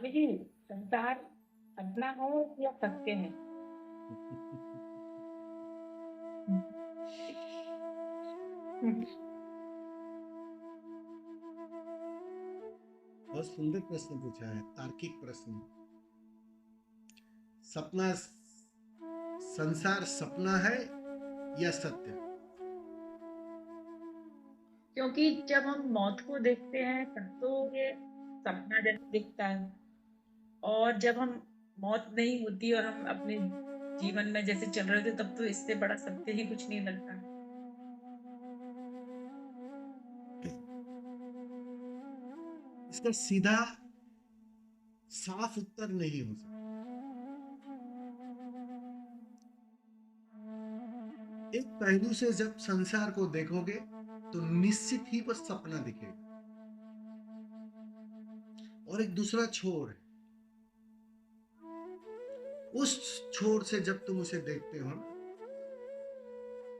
स्वामी जी, संसार सपना हो या सत्य है? बहुत सुंदर प्रश्न पूछा है, तार्किक प्रश्न। सपना, संसार सपना है या सत्य? क्योंकि जब हम मौत को देखते हैं तब तो ये सपना जैसा दिखता है, और जब हम मौत नहीं होती और हम अपने जीवन में जैसे चल रहे थे तब तो इससे बड़ा सत्य ही कुछ नहीं लगता। इसका सीधा साफ उत्तर नहीं हो सकता। एक पहलू से जब संसार को देखोगे तो निश्चित ही वह सपना दिखेगा, और एक दूसरा छोर है, उस छोर से जब तुम उसे देखते हो ना,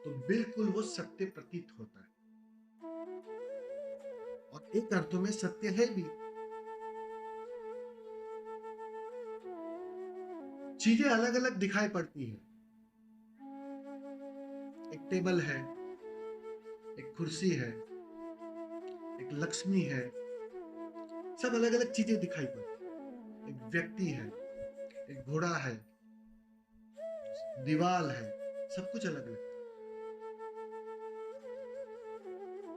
तो बिल्कुल वो सत्य प्रतीत होता है, और एक अर्थों में सत्य है भी। चीजें अलग अलग दिखाई पड़ती हैं। एक टेबल है, एक कुर्सी है, एक लक्ष्मी है, सब अलग अलग चीजें दिखाई पड़ती हैं। एक व्यक्ति है, एक घोड़ा है, दीवाल है, सब कुछ अलग अलग।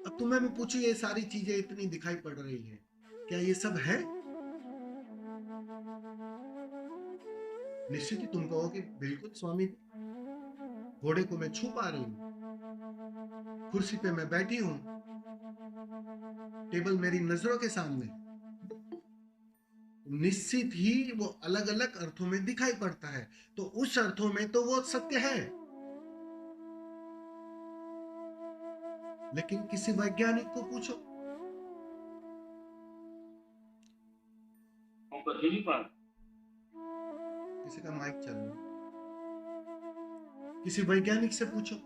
अब तुम्हें मैं पूछूं, ये सारी चीजें इतनी दिखाई पड़ रही है, क्या ये सब है? निश्चित ही तुम कहोगे बिल्कुल स्वामी, घोड़े को मैं छू पा रही हूँ, कुर्सी पे मैं बैठी हूँ, टेबल मेरी नजरों के सामने। निश्चित ही वो अलग अलग अर्थों में दिखाई पड़ता है, तो उस अर्थों में तो वो सत्य है। लेकिन किसी वैज्ञानिक को पूछो, किसी का माइक चालू है, किसी वैज्ञानिक से पूछो,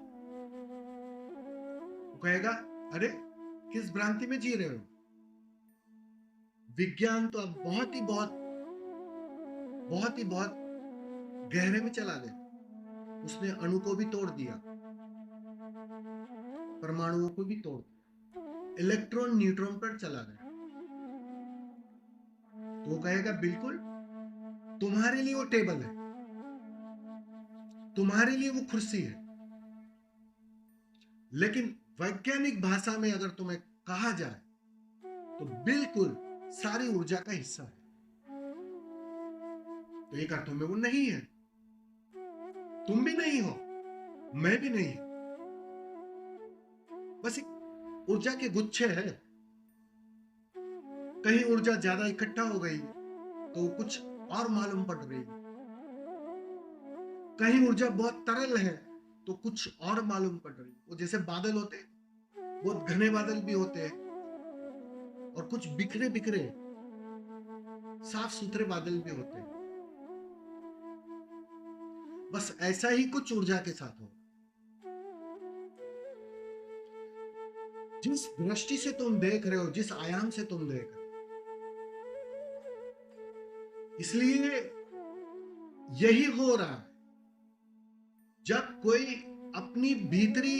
वो कहेगा अरे किस भ्रांति में जी रहे हो। विज्ञान तो अब बहुत गहरे में चला गया। उसने अणु को भी तोड़ दिया, परमाणुओं को भी तोड़ दिया, इलेक्ट्रॉन न्यूट्रॉन पर चला गया। तो वो कहेगा बिल्कुल, तुम्हारे लिए वो टेबल है, तुम्हारे लिए वो कुर्सी है, लेकिन वैज्ञानिक भाषा में अगर तुम्हें कहा जाए तो बिल्कुल सारी ऊर्जा का हिस्सा है। तो एक अर्थों में वो नहीं है, तुम भी नहीं हो, मैं भी नहीं हूं, बस एक ऊर्जा के गुच्छे हैं। कहीं ऊर्जा ज्यादा इकट्ठा हो गई तो कुछ और मालूम पड़ रही है, कहीं ऊर्जा बहुत तरल है तो कुछ और मालूम पड़ रही है। वो जैसे बादल होते हैं, बहुत घने बादल भी होते हैं, और कुछ बिखरे बिखरे साफ सुथरे बादल भी होते हैं। बस ऐसा ही कुछ ऊर्जा के साथ हो। जिस दृष्टि से तुम देख रहे हो, जिस आयाम से तुम देख रहे हो, इसलिए यही हो रहा है। जब कोई अपनी भीतरी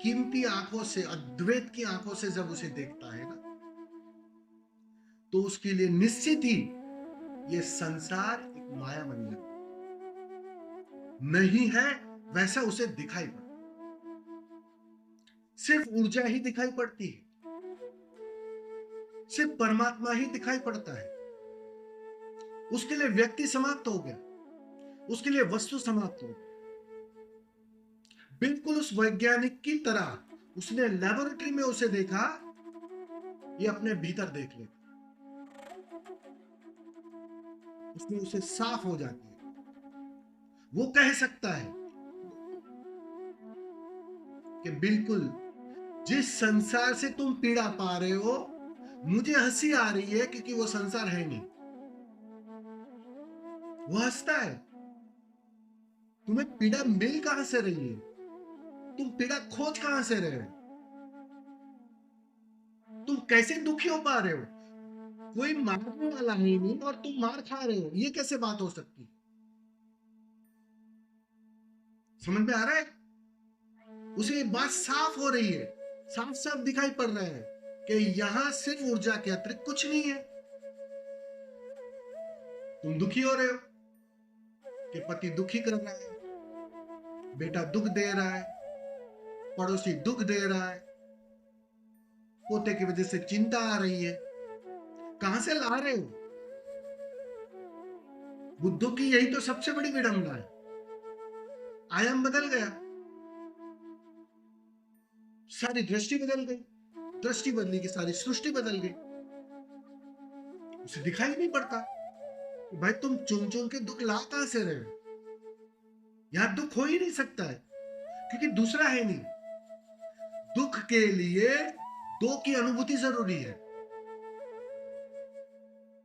कीमती आंखों से, अद्वैत की आंखों से जब उसे देखता है ना, तो उसके लिए निश्चित ही यह संसार एक माया बन जाता नहीं है, वैसा उसे दिखाई पड़ता। सिर्फ ऊर्जा ही दिखाई पड़ती है, सिर्फ परमात्मा ही दिखाई पड़ता है। उसके लिए व्यक्ति समाप्त हो गया, उसके लिए वस्तु समाप्त हो गई। बिल्कुल उस वैज्ञानिक की तरह उसने लेबोरेटरी में उसे देखा, ये अपने भीतर देख ले, उसमें उसे साफ हो जाती है। वो कह सकता है कि बिल्कुल जिस संसार से तुम पीड़ा पा रहे हो, मुझे हंसी आ रही है क्योंकि वो संसार है नहीं। वो हंसता है। तुम्हें पीड़ा मिल कहां से रही है? तुम पीड़ा खोज कहां से रहे हो? तुम कैसे दुखी हो पा रहे हो? कोई मारने वाला है ही नहीं और तुम मार खा रहे हो, ये कैसे बात हो सकती? समझ में आ रहा है? उसे बात साफ हो रही है, साफ साफ दिखाई पड़ रहा है कि यहां सिर्फ ऊर्जा के अतिरिक्त कुछ नहीं है। तुम दुखी हो रहे हो कि पति दुखी कर रहा है, बेटा दुख दे रहा है, पड़ोसी दुख दे रहा है, पोते की वजह से चिंता आ रही है। कहां से ला रहे हो? बुद्धों की यही तो सबसे बड़ी विडंबना है। आयाम बदल गया, सारी दृष्टि बदल गई, दृष्टि बदली कि सारी सृष्टि बदल गई। उसे दिखाई नहीं पड़ता भाई तुम चुन चुन के दुख ला कहां से रहे हो? यहां दुख हो ही नहीं सकता है क्योंकि दूसरा है नहीं। दुख के लिए दो की अनुभूति जरूरी है,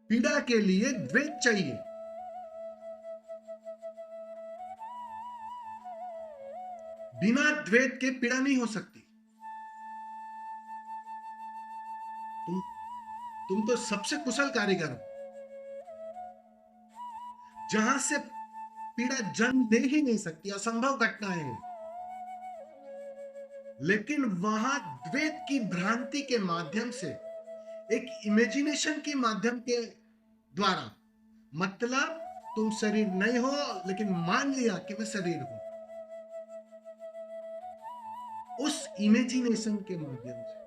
पीड़ा के लिए द्वैत चाहिए। बिना द्वैत के पीड़ा नहीं हो सकती। तुम तो सबसे कुशल कारीगर हो, जहां से पीड़ा जन्म दे ही नहीं सकती, असंभव घटना है। लेकिन वहां द्वैत की भ्रांति के माध्यम से, एक इमेजिनेशन के माध्यम के द्वारा, मतलब तुम शरीर नहीं हो लेकिन मान लिया कि मैं शरीर हूं, उस इमेजिनेशन के माध्यम से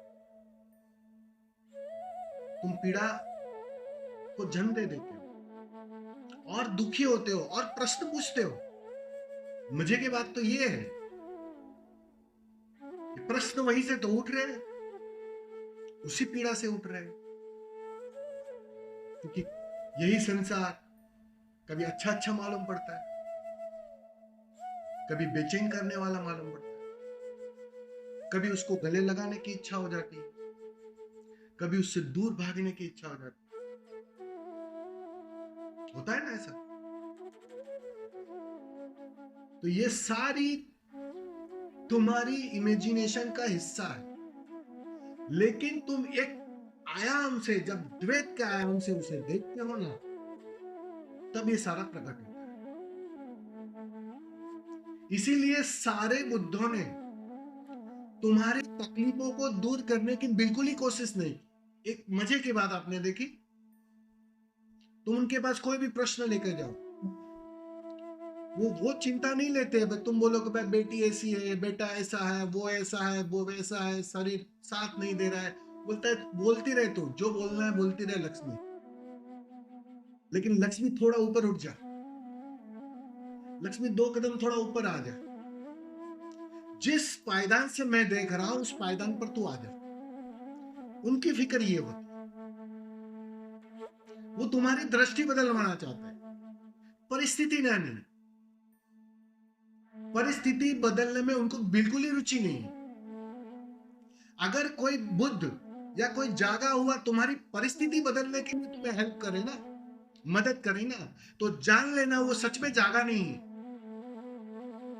तुम पीड़ा को जन्म दे देते हो और दुखी होते हो और प्रश्न पूछते हो। मजे की बात तो ये है, प्रश्न वहीं से तो उठ रहे हैं, उसी पीड़ा से उठ रहे हैं। क्योंकि यही संसार कभी अच्छा अच्छा मालूम पड़ता है, कभी बेचैन करने वाला मालूम पड़ता है, कभी उसको गले लगाने की इच्छा हो जाती है, कभी उससे दूर भागने की इच्छा हो जाती है। होता है ना ऐसा? तो ये सारी तुम्हारी इमेजिनेशन का हिस्सा है। लेकिन तुम एक आयाम से, जब द्वैत के आयाम से उसे देखते हो ना, तब ये सारा प्रकट होता है। इसीलिए सारे बुद्धों ने तुम्हारी तकलीफों को दूर करने की बिल्कुल ही कोशिश नहीं। एक मजे की बात आपने देखी, तुम उनके पास कोई भी प्रश्न लेकर जाओ, वो चिंता नहीं लेते। तुम बोलो कि भाई बेटी ऐसी है, बेटा ऐसा है, वो वैसा है, शरीर साथ नहीं दे रहा है, बोलता है बोलती रहे, तू जो बोलना है बोलती रहे लक्ष्मी। लेकिन लक्ष्मी थोड़ा ऊपर उठ जा, लक्ष्मी 2 कदम थोड़ा ऊपर आ जा, जिस पायदान से मैं देख रहा हूं उस पायदान पर तू आ जा। उनकी फिक्र ये होती, वो तुम्हारी दृष्टि बदलवाना चाहता है, परिस्थिति नहीं। परिस्थिति बदलने में उनको बिल्कुल ही रुचि नहीं है। अगर कोई बुद्ध या कोई जागा हुआ तुम्हारी परिस्थिति बदलने के लिए तुम्हें हेल्प करे ना, मदद करे ना, तो जान लेना वो सच में जागा नहीं है,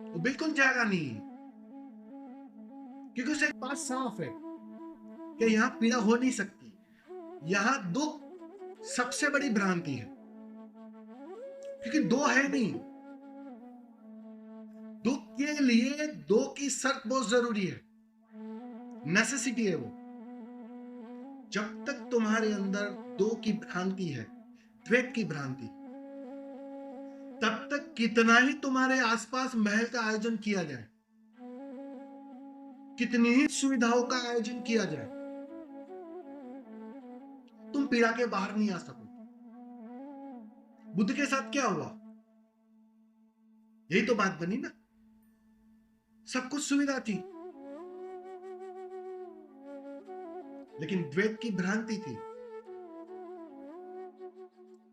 वो बिल्कुल जागा नहीं है। क्योंकि उसे एक बात साफ है कि यहां पीड़ा हो नहीं सकती, यहां दुख सबसे बड़ी भ्रांति है, क्योंकि दो है नहीं। दुख के लिए दो की शर्त बहुत जरूरी है, नेसेसिटी है वो। जब तक तुम्हारे अंदर दो की भ्रांति है, द्वैत की भ्रांति, तब तक कितना ही तुम्हारे आसपास महल का आयोजन किया जाए, कितनी ही सुविधाओं का आयोजन किया जाए, तुम पीड़ा के बाहर नहीं आ सकोगे। बुद्ध के साथ क्या हुआ? यही तो बात बनी ना, सब कुछ सुविधा थी, लेकिन द्वैत की भ्रांति थी।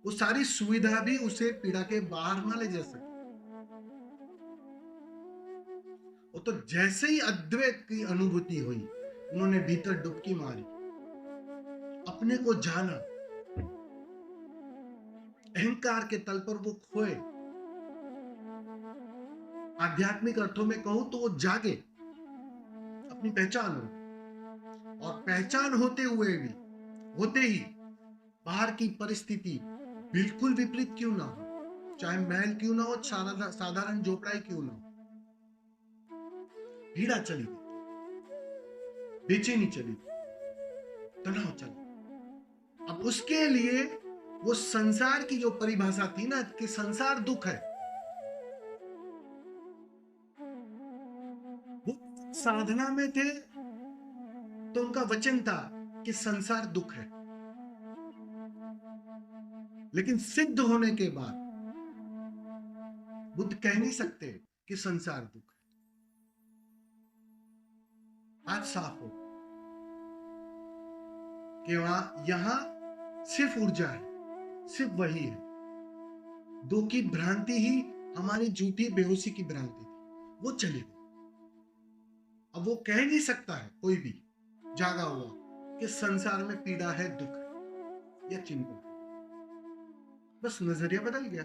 वो सारी सुविधा भी उसे पीड़ा के बाहर ना ले जा सके। वो तो जैसे ही अद्वैत की अनुभूति हुई, उन्होंने भीतर डुबकी मारी, अपने को जाना, अहंकार के तल पर वो खोए। आध्यात्मिक अर्थों में कहूं तो वो जागे, अपनी पहचान हो, और पहचान होते हुए भी, होते ही बाहर की परिस्थिति बिल्कुल विपरीत क्यों ना हो, चाहे महल क्यों ना हो, साधारण झोपड़ा क्यों ना हो, पीड़ा चली गई, बेचैनी चली गई, तनाव चला। अब उसके लिए वो संसार की जो परिभाषा थी ना कि संसार दुख है, वो साधना में थे तो उनका वचन था कि संसार दुख है, लेकिन सिद्ध होने के बाद बुद्ध कह नहीं सकते कि संसार दुख है। आज साफ हो कि वहां यहां सिर्फ ऊर्जा है, सिर्फ वही है। दो की भ्रांति ही हमारी झूठी बेहोशी की भ्रांति थी, वो चली गई। अब वो कह नहीं सकता है कोई भी जागा हुआ कि संसार में पीड़ा है, दुख है या चिंता है। बस नजरिया बदल गया,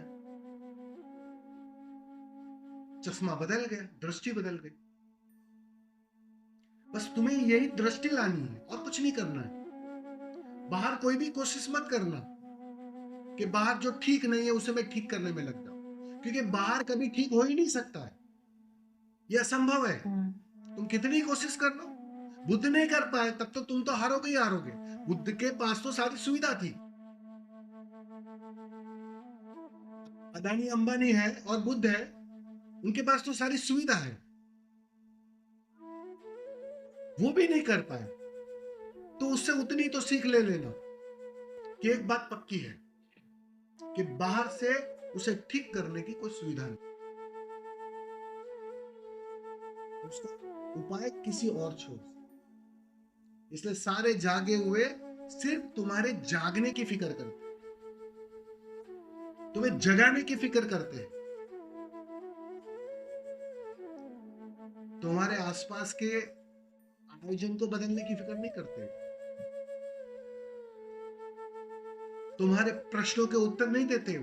चश्मा बदल गया, दृष्टि बदल गई। बस तुम्हें यही दृष्टि लानी है और कुछ नहीं करना है। बाहर कोई भी कोशिश मत करना कि बाहर जो ठीक नहीं है उसे मैं ठीक करने में लग जाऊं, क्योंकि बाहर कभी ठीक हो ही नहीं सकता है, यह असंभव है। तुम कितनी कोशिश कर लो, बुद्ध नहीं कर पाए, तब तो तुम तो हारोगे ही हारोगे। बुद्ध के पास तो सारी सुविधा थी। अदानी अंबानी है और बुद्ध है, उनके पास तो सारी सुविधा है, वो भी नहीं कर पाए। तो उससे उतनी तो सीख ले लेना कि एक बात पक्की है कि बाहर से उसे ठीक करने की कोई सुविधा नहीं, उसका उपाय किसी और छोर से। इसलिए सारे जागे हुए सिर्फ तुम्हारे जागने की फिक्र करते, तुम्हें जगाने की फिक्र करते हैं। तुम्हारे आसपास के आयोजन को बदलने की फिक्र नहीं करते, तुम्हारे प्रश्नों के उत्तर नहीं देते।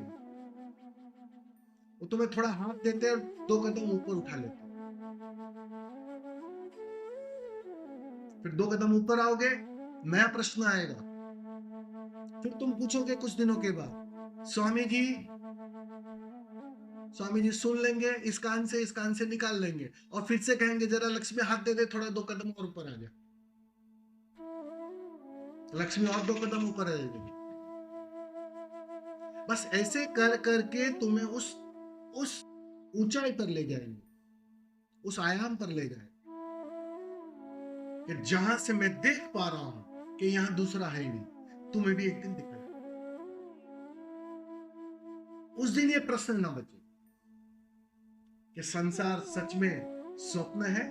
वो तुम्हें थोड़ा हाथ देते हैं और 2 कदम ऊपर उठा लेते हैं। फिर 2 कदम ऊपर आओगे, नया प्रश्न आएगा, फिर तुम पूछोगे कुछ दिनों के बाद, स्वामी जी सुन लेंगे, इस कान से निकाल लेंगे, और फिर से कहेंगे जरा लक्ष्मी हाथ दे दे, थोड़ा 2 कदम और ऊपर आ जा। लक्ष्मी और 2 कदम ऊपर आ जाएगी। बस ऐसे कर करके तुम्हें उस ऊंचाई पर ले जाएंगे, उस आयाम पर ले जाएंगे कि जहां से मैं देख पा रहा हूं कि यहां दूसरा है ही नहीं, तुम्हें भी एक दिन दिखाई। उस दिन ये प्रश्न ना बचे कि संसार सच में स्वप्न है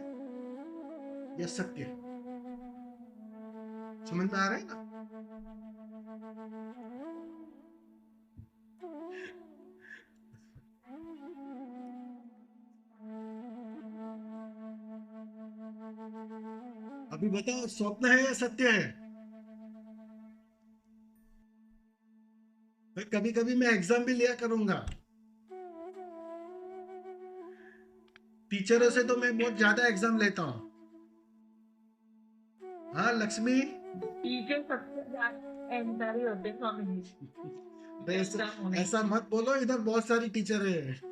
या सत्य है। समझ में आ रहा है ना? अभी बताओ, स्वप्न है या सत्य है? कभी कभी मैं एग्जाम भी लिया करूंगा, टीचरों से तो मैं बहुत ज्यादा एग्जाम लेता हूं। हाँ लक्ष्मी, टीचर सबसे ज्यादा एंसारी होते हैं स्वामी जी। ऐसा मत बोलो, इधर बहुत सारी टीचर है।